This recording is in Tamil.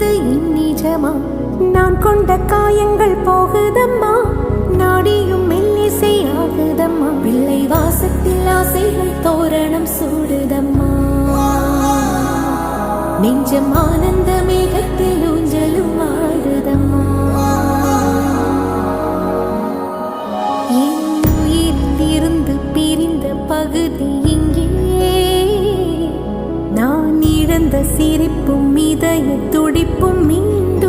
என்பது நிஜமா? நான் கொண்ட காயங்கள் போகுதம்மா, நாடியும் மெல்லிசை ஆகுதம்மா. பிள்ளை வாசத்தில் ஆசைகள் தோரணம் சூடுதம்மா, நெஞ்சம் ஆனந்த மேகத்தில் ஊஞ்சலும் ஆடுதம்மா. என் உயிரிலிருந்து பிரிந்த பகுதி இங்கே, நான் இழந்த சிரிப்பும் இதய துடிப்பும் மீண்டும்